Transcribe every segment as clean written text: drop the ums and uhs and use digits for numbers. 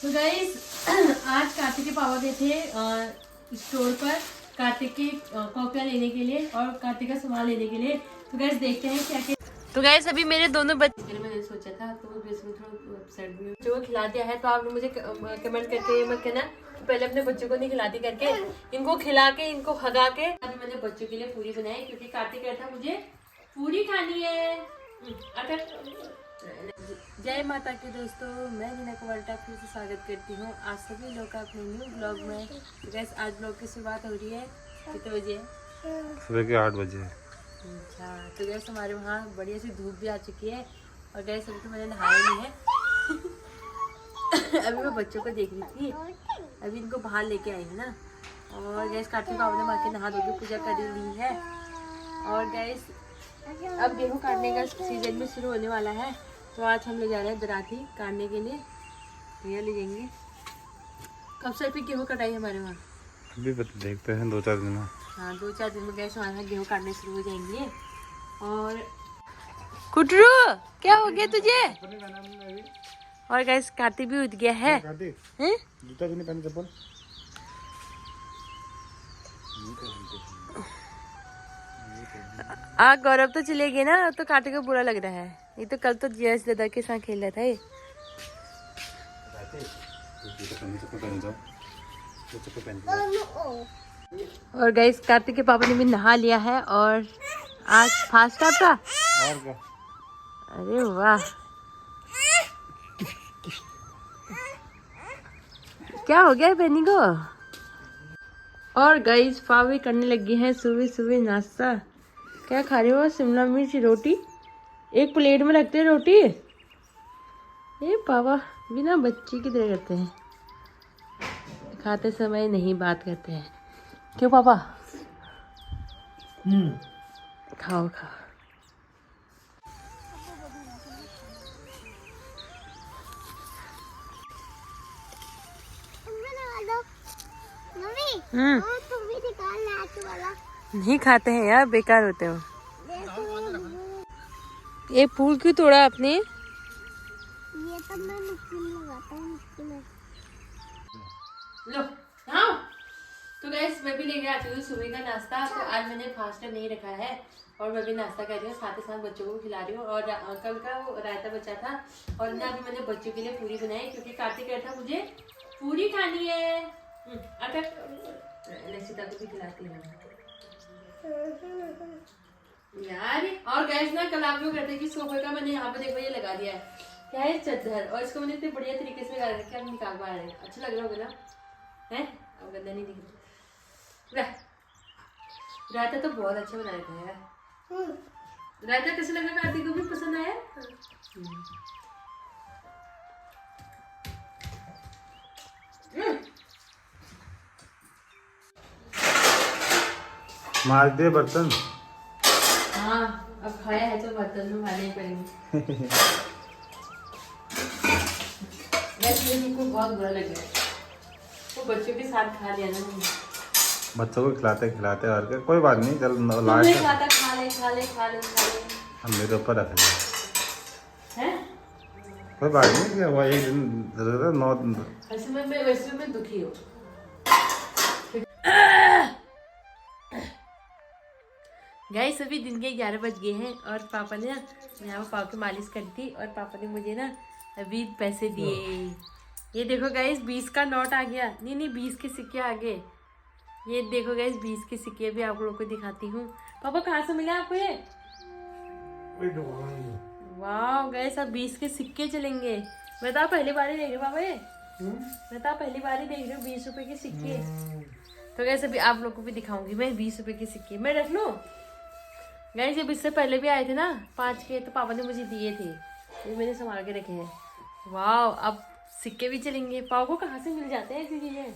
तो गाइस आज कार्तिक के पापा गए थे स्टोर पर कार्तिक की कॉपियाँ लेने के लिए और कार्तिक का सामान लेने के लिए। तो गाइस देखते हैं क्या क्या। तो गाइस अभी मेरे दोनों बच्चे मैंने सोचा था तो इसमें थोड़ा अपसेट भी जो खिला दिया है। तो आप मुझे कमेंट करके ये मत कहना कि पहले अपने बच्चों को नहीं खिलाती करके, इनको खिला के इनको हगा के अभी मैंने बच्चों के लिए पूरी बनाई क्योंकि कार्तिक कहता मुझे पूरी खानी है। जय माता की दोस्तों, मैं नीना कुमार फिर से स्वागत करती हूँ आज सभी लोग का अपने न्यू ब्लॉग में। तो गैस आज ब्लॉग की शुरुआत हो रही है कितने बजे? सुबह के 8 बजे। अच्छा तो गैस हमारे वहाँ बढ़िया सी धूप भी आ चुकी है और गैस अभी तो मैंने नहाया नहीं है। अभी मैं बच्चों को देख रही थी, अभी इनको बाहर लेके आई है ना। और गैस कार्तिक बाबू ने माँ के नहा धो के पूजा कर ली है। और गैस अब गेहूँ काटने का सीजन भी शुरू होने वाला है तो आज हम ले जा रहे हैं दराती काटने के लिए। भैया ले जाएंगे। कब से फिर गेहूँ कटाई हमारे वहाँ? अभी देखते हैं 2-4 दिन में। हाँ 2-4 दिन में गैस हमारे यहाँ गेहूँ काटने शुरू हो जाएंगे। और कुटरू क्या हो गया तुझे? और गैस कार्तिक भी उठ गया है। जूता भी नहीं पहने, चप्पल। गौरव तो चले गए ना तो कार्तिक को बुरा लग रहा है। ये तो कल तो जयस दादा के साथ खेल रहा था ये। और गाइस कार्तिक के पापा ने भी नहा लिया है और आज फास्ट आपका। अरे वाह, क्या हो गया बेनी को? और गाइस फावी करने लगी हैं सुबह सुबह नाश्ता। क्या खा रहे हो? शिमला मिर्च रोटी एक प्लेट में रखते हैं रोटी। ये पापा बिना बच्चे की तरह करते हैं, खाते समय नहीं बात करते हैं। क्यों पापा? खाओ खाओ। नहीं खाते हैं यार, बेकार होते हो। ये फूल क्यों तोड़ा आपने? ये तो मैं मिट्टी में लगाता हूँ, मिट्टी में। लो हाँ। तो गैस मैं भी लेके आती हूँ सुबह का नाश्ता। तो आज मैंने फास्ट नहीं रखा है और मैं भी नाश्ता कर रही हूँ, साथ ही साथ बच्चों को खिला रही हूँ। और कल का वो रायता बचा था और ना अभी मैंने बच्चों के लिए पूरी बनाई क्योंकि कार्तिक कहता मुझे पूरी खानी है। लक्षिता को भी खिलाती हूँ यार। और गैस ना कल आप लोग कहते कि सोफे का मैंने यहाँ पे देखो ये लगा दिया है, क्या है चद्दर, और इसको मैंने इतने बढ़िया तरीके से लगा रखा है। निकाल पा रहे हैं, अच्छा लग रहा होगा ना? है अब गंदा नहीं दिख रहा। रायता तो बहुत अच्छा बनाया था यार। रायता कैसे लगा? कार्तिक को भी पसंद आया? मार दे बर्तन। हाँ अब खाया है तो बर्तन में खाने पड़ेंगे। वैसे मुझको बहुत बुरा लग रहा है, वो बच्चों के साथ खा लिया ना। बच्चों को खिलाते खिलाते और क्या, कोई बात नहीं, चल लास्ट नहीं खाता, खा ले खा ले खा ले खा ले। हम मेरे ऊपर रख ले हैं? कोई बात नहीं, क्या हुआ एक दिन 9 वैसे मैं दुखी हूँ। गाइस अभी दिन के 11 बज गए हैं और पापा ने ना यहाँ पर पाँव की मालिश करी थी और पापा ने मुझे ना अभी पैसे दिए। ये देखो गाइस 20 का नोट आ गया। नहीं 20 के सिक्के आ गए। ये देखो गाइस 20 के सिक्के भी आप लोगों को दिखाती हूँ। पापा कहाँ से मिला आपको ये? वाह गाइस अब 20 के सिक्के चलेंगे। मैं तो पहली बार ही देख रही हूँ पापा ये। मैं तो पहली बार ही देख रही हूँ 20 रुपए के सिक्के। तो गाइस अभी आप लोगों को भी दिखाऊंगी मैं 20 रुपए के सिक्के। मैं रख लूँ गाइस? जब इससे पहले भी आए थे ना 5 के, तो पापा ने मुझे दिए थे, ये मैंने संभाल के रखे हैं। वाह अब सिक्के भी चलेंगे। पापा को कहाँ से मिल जाते हैं ऐसी चीजें?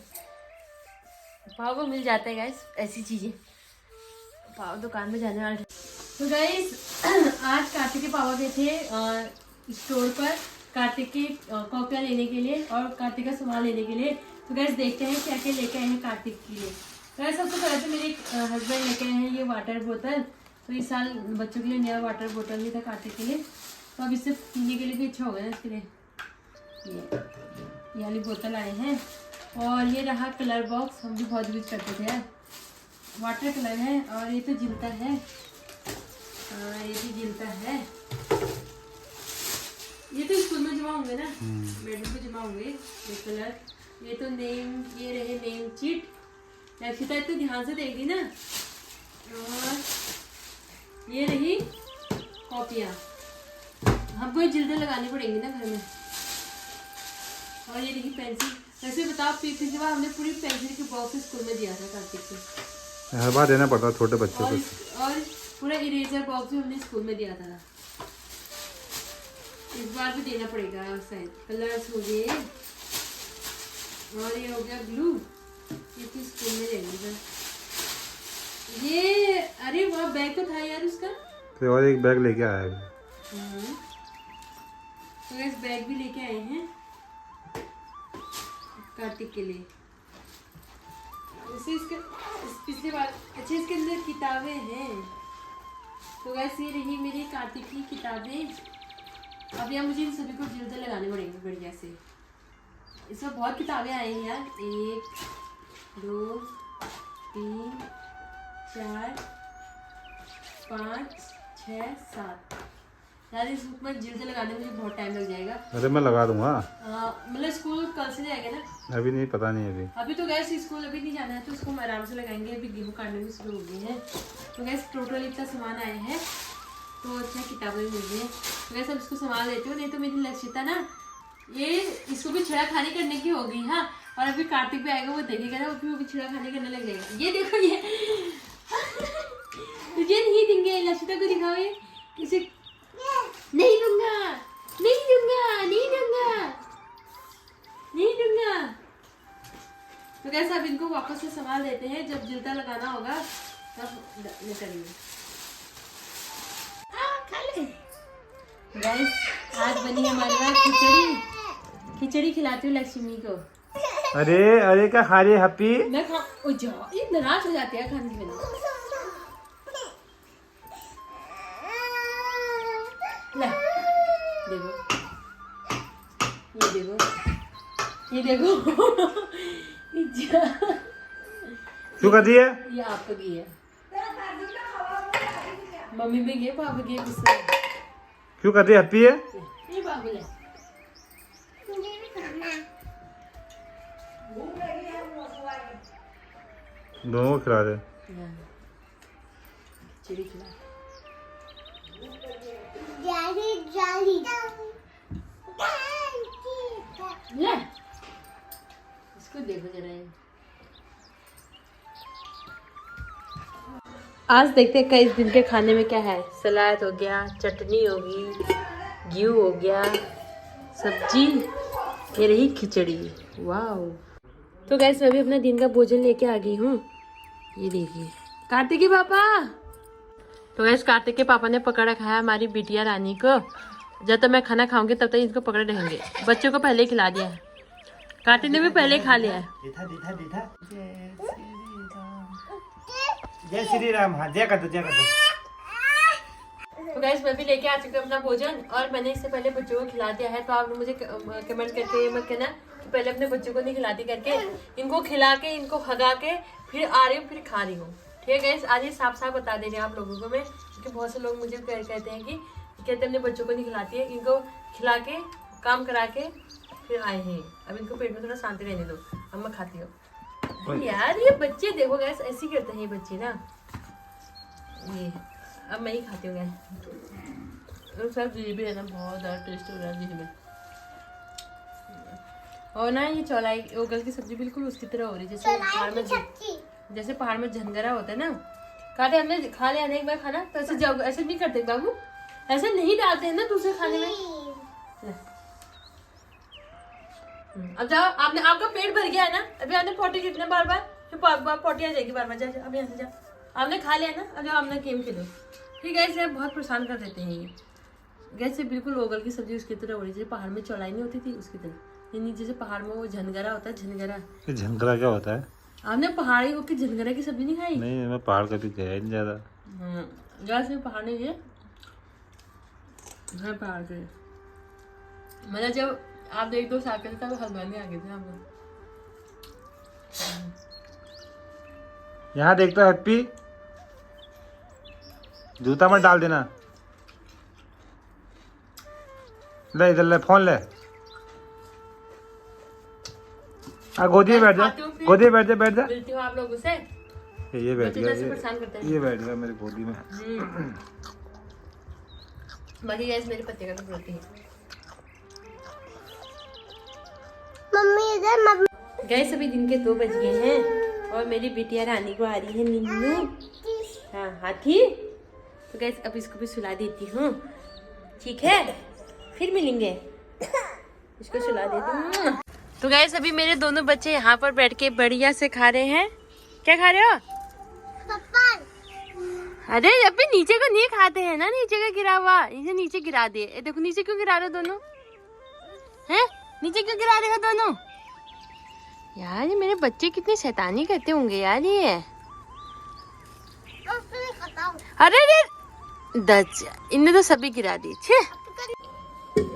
पापा को मिल जाते हैं गाइस ऐसी चीजें। पापा दुकान में जाने वाले। तो गाइस आज कार्तिक के पापा गए थे स्टोर पर कार्तिक की कॉपियाँ लेने के लिए और कार्तिक का सामान लेने के लिए। तो गाइस देखते हैं क्या क्या लेके आए हैं कार्तिक के लिए। गाइस सबसे पहले तो मेरे हस्बैंड लेके आए हैं ये वाटर बोतल। तो इस साल बच्चों के लिए नया वाटर बोतल भी था कार्तिक के लिए, तो अब इससे पीने के लिए भी अच्छा होगा ना इसके लिए। ये वाली बोतल आए हैं। और ये रहा कलर बॉक्स, हम भी बहुत यूज करते थे यार। वाटर कलर है और ये तो जिलता है, और ये भी जिलता है। ये तो स्कूल में जमा होंगे ना, मैडम पे जमा होंगे ये कलर। ये तो नेम, ये रहे नेम चीट। लक्षिता तो ध्यान से देख दी ना। और ये रही कॉपियाँ, हमको ये जिल्दे लगानी पड़ेंगी ना घर में। और ये रही पेंसिल। वैसे बताओ, पिछली बार हमने पूरी पेंसिल के बॉक्स स्कूल में दिया था कार्तिक को। हर बार देना पड़ता छोटे बच्चों को। और पूरा इरेजर बॉक्स भी हमने स्कूल में दिया था। इस बार भी देना पड़ेगा शायद। कलर्स हो गए और ये हो गया ग्लू, ये तो स्कूल में देंगे। ये अरे वहाँ बैग तो था यार उसका, तो और एक बैग लेके आया है। तो इस बैग भी लेके आए हैं कार्तिक के लिए। पिछली बार अच्छा इसके अंदर किताबें हैं। तो वैसे ये रही मेरी कार्तिक की किताबें। अब यहाँ मुझे इन सभी को जिल्दे लगाने पड़ेंगे बढ़िया से। इसमें बहुत किताबें आई हैं यार, 1 2 3 4 5 6 7 यार। इस बुक में जिल्दे लगाने में मुझे बहुत टाइम लग जाएगा। अरे मैं लगा दूंगा। मतलब स्कूल कल से जाएगा ना? अभी नहीं, पता नहीं। अभी तो गैस स्कूल अभी नहीं जाना है, तो उसको हम आराम से लगाएंगे। अभी गेहूँ काटने में शुरू हो गई है। तो गैस टोटल इतना सामान आया है, तो अच्छा किताबें मिल गई है। तो गैस अब इसको संभाल लेती हूँ, नहीं तो मेरी लक्षिता ना ये इसको भी छेड़ाखानी करने की होगी। हाँ, और अभी कार्तिक भी आएगा, वो देखेगा ना, वो भी छेड़ाखानी करने लग जाएगा। ये देखो ये तुझे नहीं देंगे, लक्षिता को दिखाओ। ये किसी नहीं दूंगा, नहीं दूंगा, नहीं दूंगा, नहीं दूंगा। तो कैसे अब इनको वापस से संभाल देते हैं, जब जिल्दा लगाना होगा तब करेंगे। गाइस आज बनी हमारे पास खिचड़ी। खिचड़ी खिलाती हूँ लक्ष्मी को। अरे क्या खा रही है हैप्पी? मैं खा जाओ, ये नाराज हो जाते हैं खाने के बिना। ले देखो, ये देखो, ये देखो क्यों कर रही है? ये आपको दी है, मम्मी में गए, पापा गए गुस्से। क्यों कर रही है हैप्पी? है ये बाबू ले दोनों को खिला दे। खिचड़ी खिला। ले इसको देखो जरा। आज देखते हैं इस दिन के खाने में क्या है। सलाद हो गया, चटनी होगी, घी हो गया, सब्जी, ये रही खिचड़ी। वाह। तो गैस मैं भी अपना दिन का भोजन लेके आ गई हूँ। ये देखिए कार्तिक के पापा। तो गैस कार्तिक के पापा ने पकड़ा खाया हमारी बिटिया रानी को। जब तक मैं खाना खाऊंगी तब तक इनको पकड़े रहेंगे। बच्चों को पहले ही खिला दिया है, कार्तिक ने भी पहले ही खा लिया है। जय श्री राम। हाँ जय कर दो, जय कर दो। तो गैस मैं भी लेके आ चुकी हूँ अपना भोजन, और मैंने इससे पहले बच्चों को खिला दिया है। तो आप मुझे कमेंट करके ये मत कहना कि पहले अपने बच्चों को नहीं खिलाती करके। इनको खिला के, इनको खगा के फिर आ रही हूँ, फिर खा रही हूँ। ठीक है गैस, आज ये साफ साफ बता दे रही हूँ आप लोगों को मैं, क्योंकि बहुत से लोग मुझे कहते हैं कि कहते अपने बच्चों को नहीं खिलाती है। इनको खिला के, काम करा के फिर आए हैं। अब इनको पेट में थोड़ा शांति रहने दो, अब मैं खाती हूँ। यार ये बच्चे देखो गैस, ऐसे ही करते हैं ये बच्चे ना। ये अब मैं ही खाती हूँ गैस। सब जलेबी है ना, बहुत ज़्यादा टेस्ट हो रहा है जिसमें। और ना ये चौलाई ओगल की सब्जी बिल्कुल उसकी तरह हो रही है, जैसे पहाड़ में झनगरा होता है ना। कहते हमने खा लिया एक बार खाना, तो ऐसे नहीं करते बाबू, ऐसे नहीं डालते हैं ना दूसरे खाने में। अब जाओ, आपने आपका पेट भर गया है ना, अभी आपने पोटी कितने बार पोटी आ जाएगी बार। जा अब यहाँ से जाओ, आपने खा लिया ना, अब जाओ अपना गेम खेलो। ठीक है, इसे बहुत परेशान कर देते हैं ये। गैस बिल्कुल ओगल की सब्जी उसकी तरह हो रही है, जैसे पहाड़ में चौलाई नहीं होती थी उसकी तरह। ये नीचे से पहाड़ में वो झनगरा होता है, झनगरा। झनगरा क्या होता है? आपने पहाड़ी होकर झनगरा की सब्जी नहीं खाई? नहीं, मैं पहाड़ कभी गया ही नहीं ज्यादा। गैस में पहाड़ नहीं गए, पहाड़ के मतलब जब आप 1-2 साल के तब हल्द्वानी आ गए थे हम लोग। यहाँ देखता है हैप्पी, जूता मत डाल देना। ले इधर ले, फोन ले। गोदी में बैठ जा, गोदी में बैठ जा, बैठ जा। मिलती हूँ आप लोगों से। ये बैठ गया, परेशान करते हैं। ये बैठ गया मेरी गोदी में। बाकी गैस मेरे पति का भी बोलती है। मम्मी इधर मम्मी। गैस अभी दिन के 2 बज गए हैं और मेरी बिटिया रानी को आ रही है नींदू। हाँ हाथी। तो गैस अब इसको भी सुला देती हूँ, ठीक है? फिर मिलेंगे। इसको सुला देती हूँ। तो गैस अभी मेरे दोनों बच्चे यहाँ पर बैठ के बढ़िया से खा रहे हैं। क्या खा रहे हो? अरे अभी नीचे को नहीं खाते हैं ना, नीचे का गिरा हुआ, इसे नीचे गिरा दिए। देखो नीचे क्यों गिरा रहे हो दोनों? हैं? नीचे क्यों गिरा रहे हो दोनों? यार ये मेरे बच्चे कितने शैतानी करते होंगे यार ये। अरे रे दच, इनने तो सभी गिरा दी। छे।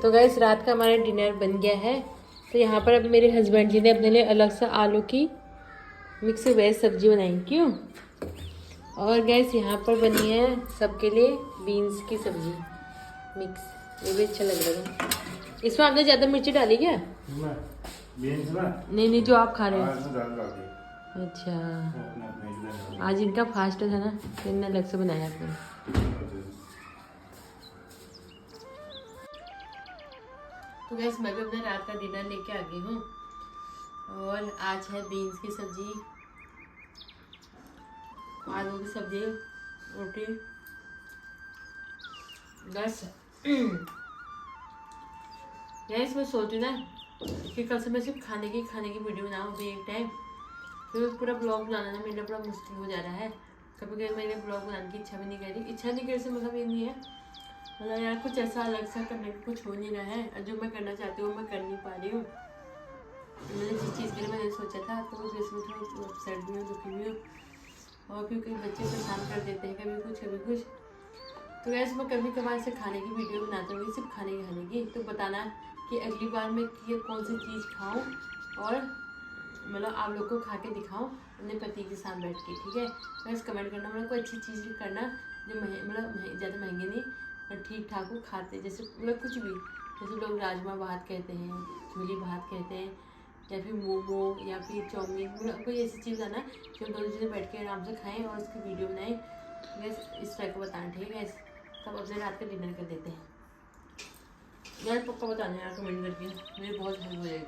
तो गाइस रात का हमारा डिनर बन गया है। तो यहाँ पर अब मेरे हस्बैंड जी ने अपने लिए अलग से आलू की मिक्स वेज सब्जी बनाई। क्यों? और गैस यहाँ पर बनी है सबके लिए बीन्स की सब्जी मिक्स। ये भी अच्छा लग रहा है। इसमें आपने ज़्यादा मिर्ची डाली क्या? नहीं जो आप खा रहे हो। अच्छा आज इनका फास्ट था ना, तो इन्हें अलग से बनाया आपने। तो गैस मैं भी अपने रात का डिनर लेके आ गई हूँ और आज है बीन्स की सब्जी, आलू की सब्जी, रोटी। बस गैस मैं सोची ना कि कल से मैं सिर्फ खाने की वीडियो बनाऊँ अभी एक टाइम, फिर पूरा ब्लॉग बनाना ना मेरे लिए बड़ा मुश्किल हो जा रहा है। कभी कभी मेरे ब्लॉग बनाने की इच्छा भी नहीं कर रही। इच्छा नहीं कर से मतलब ये नहीं है, मतलब यार कुछ ऐसा अलग सा करने का कुछ हो नहीं रहा है, और जो मैं करना चाहती हूँ मैं कर नहीं पा रही हूँ। मैंने जिस चीज़ के लिए मैंने सोचा था तो उस वजह से थोड़ा अपसेट भी हूँ, दुखी भी हूँ। और फिर कई बच्चे परेशान कर देते हैं कभी कुछ। तो वैसे मैं कभी कभार से खाने की वीडियो बनाती हूँ, सिर्फ खाने की। तो बताना कि अगली बार मैं कौन सी चीज़ खाऊँ और मतलब आप लोग को खा के दिखाऊँ अपने पति के साथ बैठ के, ठीक है? बस कमेंट करना, मतलब कोई अच्छी चीज़ करना जो मतलब ज़्यादा महंगी नहीं और ठीक ठाक हो खाते, जैसे मतलब कुछ भी, जैसे लोग राजमा भात कहते हैं, छोली भात कहते हैं, या फिर मोमो या फिर चाउमीन, मतलब कोई ऐसी चीज़ आना जो हम दोनों चीज़ें बैठ के आराम से खाएं और उसकी वीडियो बनाएं। बस इस टाइप को बताना, ठीक है? तब अपने रात का डिनर कर देते हैं यार। पक्का बताना यार कमेंट करके, मेरी बहुत हेल्प हो जाएगी।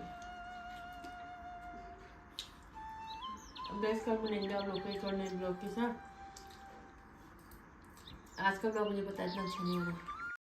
बेस्ट कल मिलेंगे आप लोग को एक और नए ब्लॉग के साथ। आज का ब्लॉग मुझे पता है इतना अच्छा नहीं होगा।